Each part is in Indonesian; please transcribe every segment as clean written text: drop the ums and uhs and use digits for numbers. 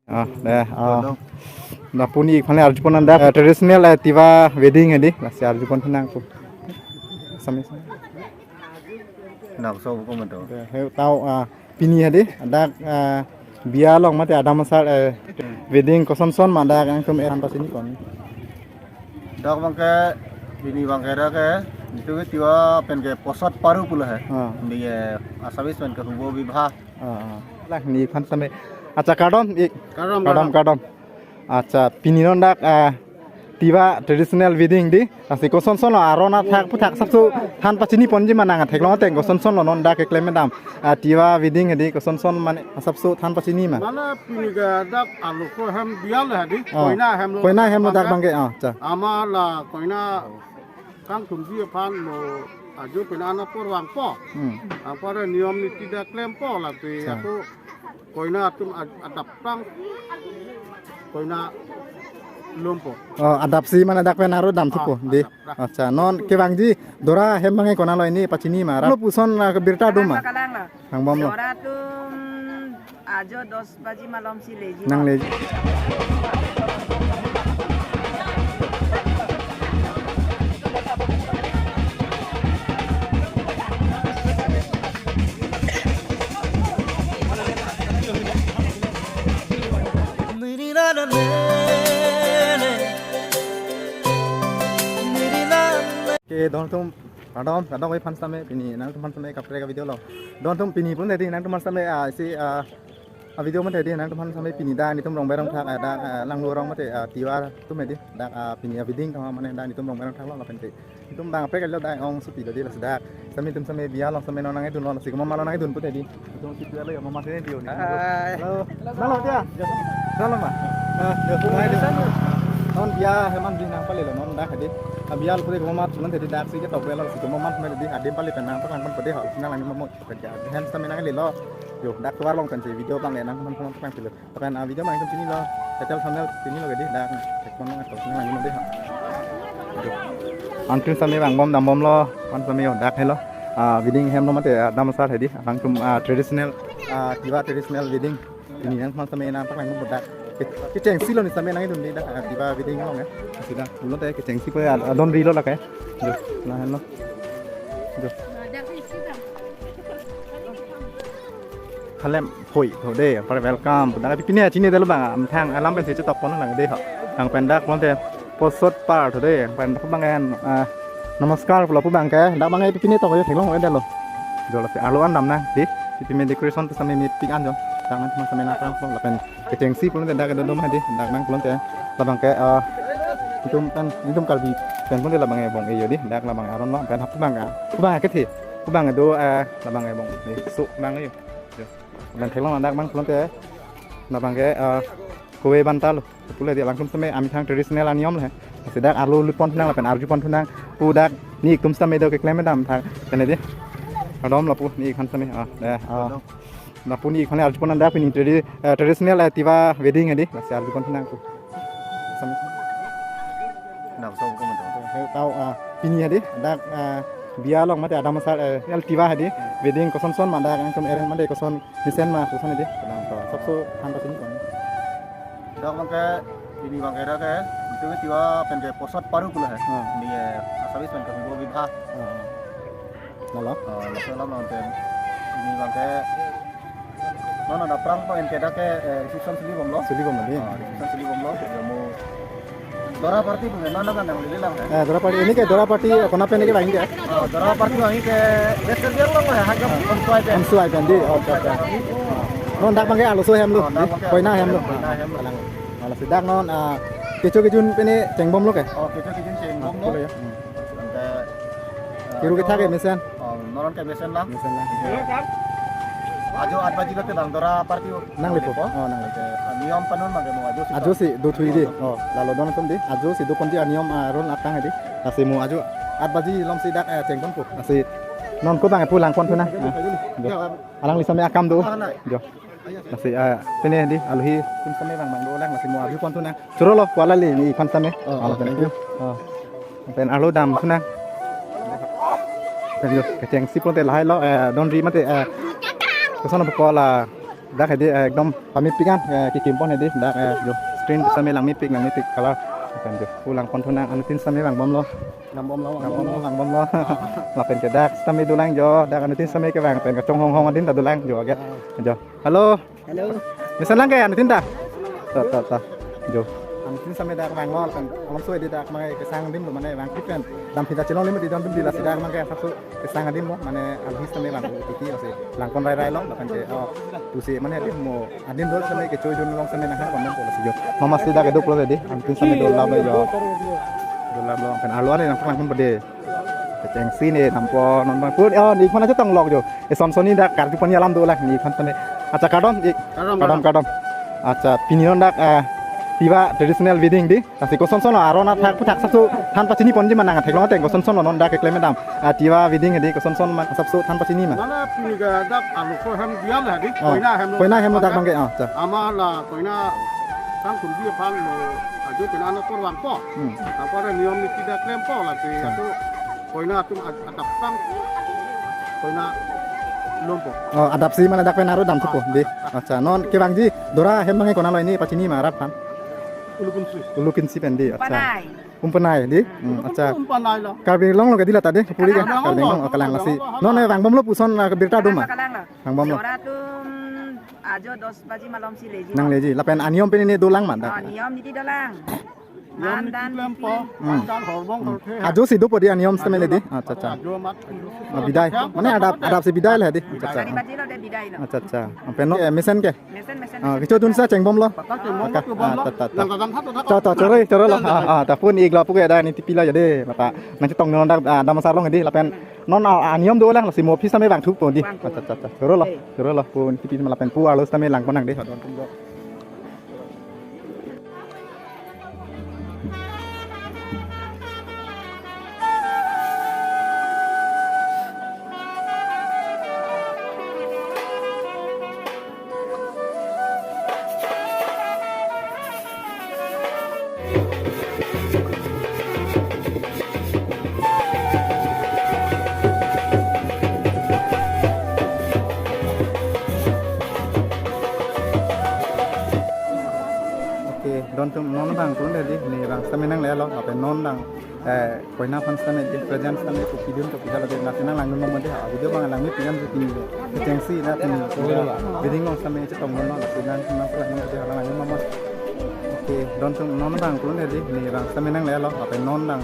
na puni khane arjupon anda traditional tiva wedding edi lasi arjupon thanang pu samis nak so ko man to he tau pini edi ada bia long mate ada masal wedding koson son manda ang tum eran pasini kon dak bangke bini bangke ra ke itu ke tiwa pen ke posat paru pula hai ni asabis pen ke hubo vibha lah ni khan same acha kadam acha pini non dak tiba traditional wedding di asi koson son arona thak pu thak sabsu than pachini ponji mananga theklong te koson son non dak ke klem dam tiba wedding di koson son mane sabsu than pachini ma mana pini ga dak alu ko ham bial ha di koina hem lo dak bangke cha ama la koina kang tumji phan mo aju pina na por wang po apa niom ni tidak klem po la tu aku koina tum adap tang koina lompo adapsi mana dak penaro dam thupo di acha non ke bangji dora hem bangai kona lo ini pachini ma ra puson ke birta duma hang bom lo dora tum ajo 10 baji malam si leji nang leji ke don tum kadang oi fan same pini nang tum fan same kapre ka video lo don tum pini pun tadi nang tum fan same si video man tadi nang tum fan same pini da ni tum rong berong thak da lang lu rong mate tiwa tumedi da pini wedding ka mane da ni tum rong berong thak lo la pen te tum bang pre ka lo da ong su pi lo di la da same tum same bia lo same nang ai dun lo si ko ma lo nang ai dun pun tadi tum si pia lo ya mama tene dio ni halo dia halo ma de ku mai de non bia heman di nang pale lo non da khadi bial pure ko mat sunan tedi dak si ke tok belo si ko mat me di adem pale penang pakan pan pede hal nang lang mo kerja hen sami nang le lo yo dak war long kan video bang nang pan pan pan pile pakan video mang sini lo tetel thumbnail sini lo gedi dak kon nang tok nang lang mo de ha antrin sami bang bom dam bom lo pan sami yo dak helo wedding hem lo mate dam sar hedi bang tum traditional tiba traditional wedding ini nang pan sami nang pakan mo dak cái chèn xí luôn thì sao nãy đừng đi đã đi vào video không ấy thì đã luôn đấy cái chèn xí với don ri luôn là cái được là hết luôn được khalem phổi thôi đây phải welcome đã cái pin này chỉ này đó là bạn thang làm bên thìจะตกปนหลังđây họ thằngเป็นดักluôn thế post par thôi đâyเป็นผู้บางงานnamaskar kalauผู้บางแกดักบางไงpin nàyตกอยู่ถึงลงไว้ได้หรอเดี๋ยวเราไปอารุอันดำนะดิที่เป็น decoration ที่สมัยมีปิกอันจ้ะจากนั้นมันสมัยนั้นเราเป็นcái chèn xí pun ada kedua rumah di dak nang pun teh labang ke itu kalbi kan pun labang e bong e yo di dak labang aron lo kan hap bang ke thi bang do labang e bong ni su bang yo dan thelong dak bang pun teh labang ke kowe bantal pule dia langsung sampai ami thang traditional aniom lah sedak alu lipon nang la pen arju pon nang pu dak ni tum sampai do ke klem dam thang kan di adom la pu ni kan sampai na puni khane arjupon anda pini traditional tiva wedding edi lasi arjupon thanang pu samis nak so ko man to he tau pini edi ada bia long mate ada masal tiva edi wedding koson son manda ang tum eren mande koson disen ma koson edi kadang to sabsu han pasini kon dak bangke bini bangke ra ke itu ke tiwa pen ke posat paru pula hai ni asabis pen ke hubo vibha lalo la so lam non ten bini bangke non ada perang pengen kita ke reception sili bom lo reception sili bom lo mau dora party punya mana kan yang lilang kan dora party ini ke dora party kona pe ni ke baing ke dora party wangi ke gesture dia lo ya hagam onsuai kan di oke non dak bangke alu so hem lu koina hem lu ala sidak non kecho kejun pe ni cengbom lo ke kecho kejun cengbom lo ya kiru ke thake mesen noron ke mesen lah ajo at baji lote bang dora party nang lipo nang lipo niom panun mage mo ajo si do thui di lalo don tum di ajo si do konti niom ron atang di asi mu ajo at baji lom si dak cengkon pu asi non ko bang pulang kon thuna alang li same akam do jo asi pene di aluhi tum same bang do lang asi mu ajo kon thuna churo lo kwala li ni kon same ala pen itu pen alo dam thuna pen yo ke cheng si pon te lai lo don ri mate ko sono ko la dak hedi ekdom pamit pikan kikim pon hedi dak jo screen same lang mi pik color kan jo ulang pon thonang anutin same bang bom lo nằm bom lâu lang bom lo la pen ke dak same dulang jo dak anutin same ke bang pen ka chong hong adin ta dulang jo aget jo halo misan lang ke anutin ta ta jo anutin same dak bang lo kan alam suai di dak mai ke sang dim lo mane bang pikan dam kita celong lim di dam di la sidak mang ke sabsu ke sang adim mo mane alhis same bang tiki ose lang kon rai lo kan ke tu si mane dim mo adin dol same ke choy jun long same na ha kon mo si jo mama sidak ke dok lo di anutin same do la ba jo Dolar belum kan aluan ni nampak pun berde. Cengsi ni nampak nonton pun. Oh ni kan aja tong log jo. Son ni dak kartu punya alam dolar ni kan sana. Acha kadon. Acha pinion dak tiba traditional wedding di. Kasi ko son arona thak putak sabsu than pachini ponji manang thek lo teng ko son non dak klem dam. Tiba wedding di ko son sabsu than pachini ma. Mana piniga dak alu ko ham diam lah di. Koina hem dak bangke acha. Ama la koina kang kun dia pan mo ajo penana por wang po. Apa ada niom ni tidak klaim po lah tu itu koina tu adap pang koina lompo. Oh adapsi mana dak penaru dam suku di. Acha non ke bangji dora hem bangai kona lo ini pachini ma rat pan. Ulukin si pendi acha. Umpanai di. Acha. Umpanai lah. Karbing long lo ke dila tadi puli ke karbing long kalang lasi. Non bang bom lo puson ke birta duma. Bang bom lo. Ajo 10 baji malam si leji. Nang leji. Lapen aniom peni ni dolang man. Aniom ni dolang. Niom ni klaim po. Dan horbong korte. Ajo si do podi aniom seme ledi. Acha. Ajo mat. Bidai. Mana adap si bidai lah di. Acha. Dari baji lo de bidai lo. Acha. Ampen no mesen ke. Mesen. Kicho dun sa ceng bom lo. Pakai cemong tu bom lo. Nang kadang hat. Coro lo. Ta pun iglo pu ke da ni tipi la jadi. Mata nanti tong non da masar lo ngedi lapen non aniom do lang si mo pi same bang thuk podi. Acha. Coro lo pun tipi lapen pu alus same lang konang de. Don tum non bang pun dari ni bang same nang lelo apa non bang koina pan same di present same ko pidun to pidala de nasional lang no mode ha video bang lang ni pian tu tin tengsi na tin bidding long same che tong non nasional na pra ni de lang ni mama oke don tum non bang pun dari ni bang same nang lelo apa non bang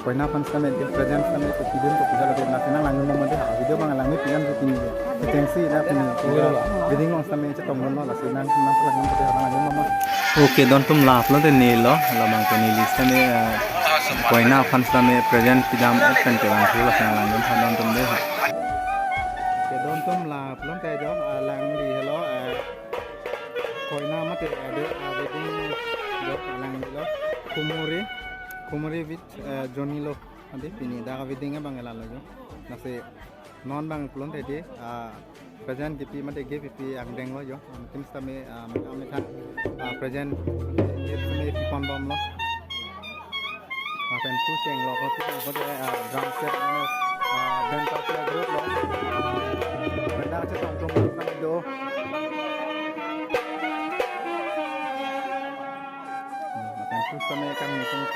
koina pan same di present same ko pidun to pidala de nasional lang no mode ha video bang lang ni pian tu tin tengsi na tin bidding long same che tong non nasional na pra ni de lang ni mama okay दोन तुम लाभ लो तो नील लो लबांग तो नील लिस्ट में कोयना फंस में प्रेजेंट पिजाम एप्पन के बांग थोड़ा सा लांग दोन दोन तुम दे हा के दोन तुम लाभ लो ते जो लांग दी हेलो कोयना मत दे वेडिंग जो लांग दी लो कुमुरी विच जोनी लो अभी पिनी दा वेडिंग है बांग लालो जो नसे नॉन बांग प्लोन ते दे present GP mate GP ang deng lo yo tim same me than present ye same pon bom lo pen pu cheng lo ko de drum set dan ta group lo benda che tong tong sang do pen pu same kang tong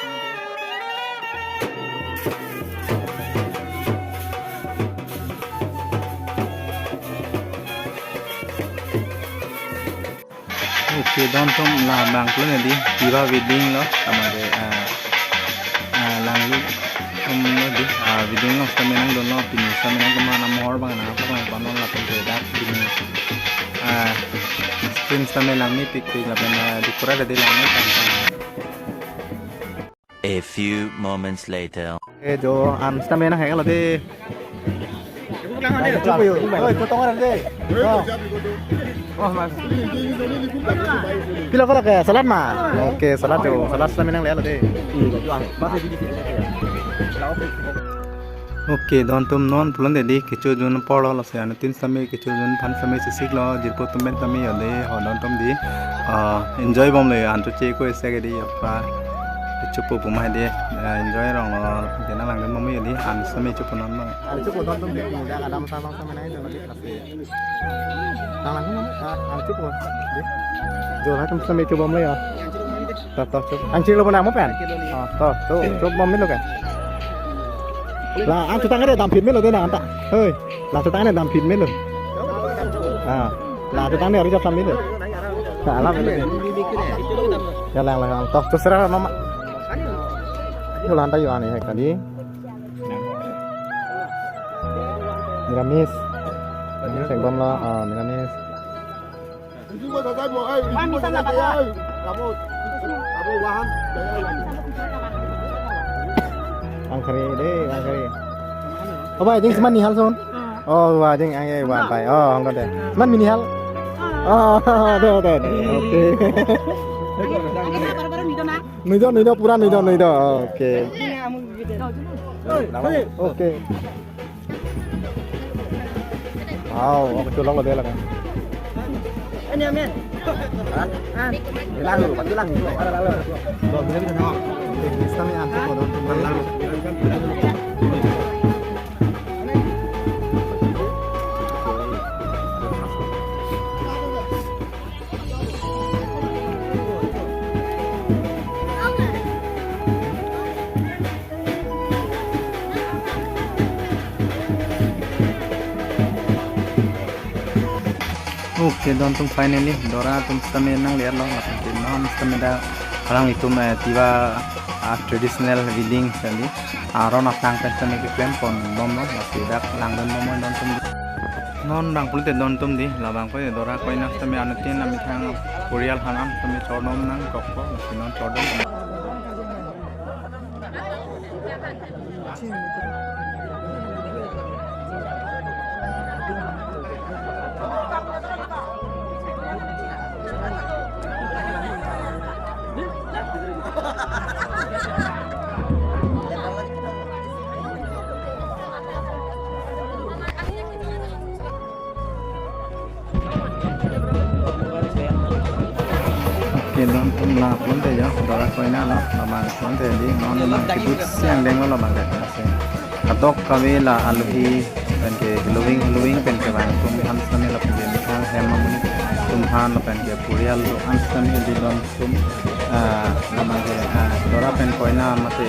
Oke, don tum la bang pun di tiba wedding lo sama de lang lu lo di wedding lo sama nang don lo pini sama nang kemana mohor bang na apa bang panon la pen de dak pini screen sama lang ni pik la pen di pura de lang ni kan A few moments later. Jo sama nang heng lo de Oi, potong orang deh. Oh, mas. Pila kau ke salat mah? Oke, salat tu. Salat sama nang lelo deh. Oke, don tum non pulang deh di kecu jun polo lo se anu tin same kecu jun pan same sisik lo jirpo tumben same ya deh. Ho don tum di enjoy bom le antu che ko ese ke di apa cupu pumai dia enjoy rong lo kita lang dan mami ini an sami cupu non bang Ada cukup nonton di sini, ada masalah sama lain dan lagi kasih. Lang ini ada cukup. rồi hai trăm sami cupu mami ya toh cup anh chị lo bên nào mất bạn toh cup mami lo kan là anh chúng ta cái này làm phim mấy lần thế nào anh ta ơi là chúng ta cái này làm phim mấy lần là chúng ta này đi cho làm mấy lần cả lắm mấy lần ya lang toh terserah mama itu lantai yang aneh tadi Miramis ini sebelum lo Miramis Juga tak tahu, bisa nak ơi. Kamu wahan. angkari deh angkari oh baik jeng seman nihal son oh wah jeng angkari wah baik oh angkat deh seman mini hal oh deh oke nido pura nido oke oke wow aku colok lo deh lah kan Ini amin. Lalu, pasti lalu. Ada lalu. Lo bisa bisa no bisa nih antuk lo don lalu Oke, don tum finally Dora tum stame nang lihat lo ngapain non stame da orang itu tiba traditional wedding tadi aron atang kan stame ke plan pon bom no masih dak lang don bom don tum non dang pulit don tum di labang ko Dora ko ina stame anutin nami thang Koreal hanam stame chodom nang kokko masih non chodom don tum la pun te ya Dora ko ina lo labang pun te di non kibut siang deng lo labang ka katok kawela alhi pen ke loving pen ke bang tum han stame la pen ke thang hemam tum han la pen ke purial lo an stame di don tum labang ke Dora pen ko ina mate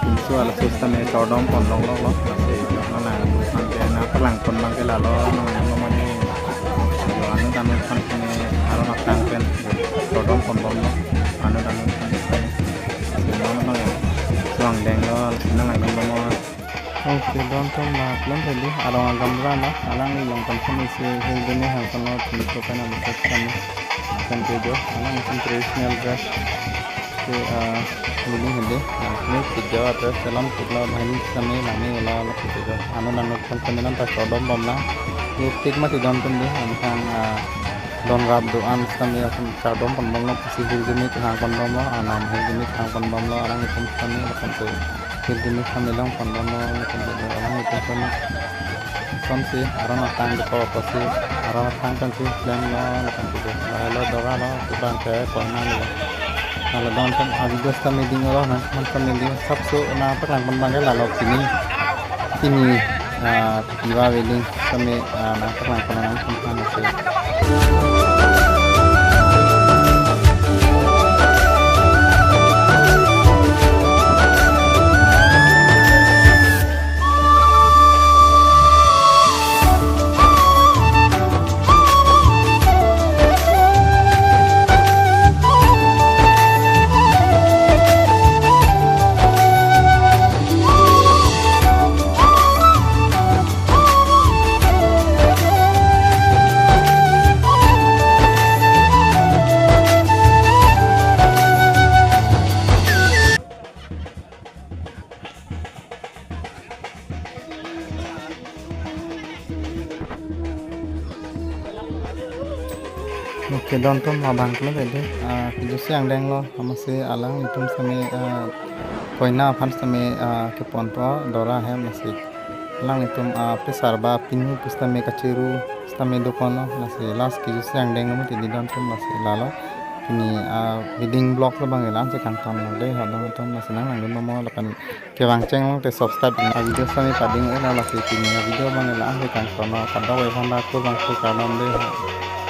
tum su ala su stame chodom pon long lo mate no la han ke na palang pon bang ke la lo no mo ni lo anu tam kan ke aro matang pen chodom pon bom lo anu tam kan no no suang deng lo nang ai bom mo oke don tum la plan tadi arong gamra na alang long kan sini se hildene ha kono tiko kana masak kami kan kejo alang traditional dress ke lulu hende ini tiga atau salam kudla bhani kami nami ola ola kejo anu nanu kan kami nan ta chodom bom na lu tik mati don tum di angkang don rab doan kami akan chodom pon bom lo pasi hildene ha kon bom lo anam hildene ha kon bom lo arang ikum kami akan tu hildene kami long pon bom lo arang ikum kami komsi arang atang ko pasi arang atang kan si plan lo kan tu lo Dora lo kubang ke kona lo kalau don tum abigas kami ding lo nan kami ding sabsu na perang pembang ke lalu kini tiba wedding kami na perang pembang kami Oke don tum abang kalo tadi kerja siang deng lo masih alang itu sami koina pan sami ke ponto Dora hem masih alang itu pesarba pinu pustame kaciru stame dokono masih las kerja siang deng lo tadi don tum masih lalo ini building block lo bang elam se kang ton deh hadang ton na senang nang mo lakan ke bang ceng long te subscribe video sami pading ela la se video bang elam se kang ton kadang we phanda ko bang ko kanom deh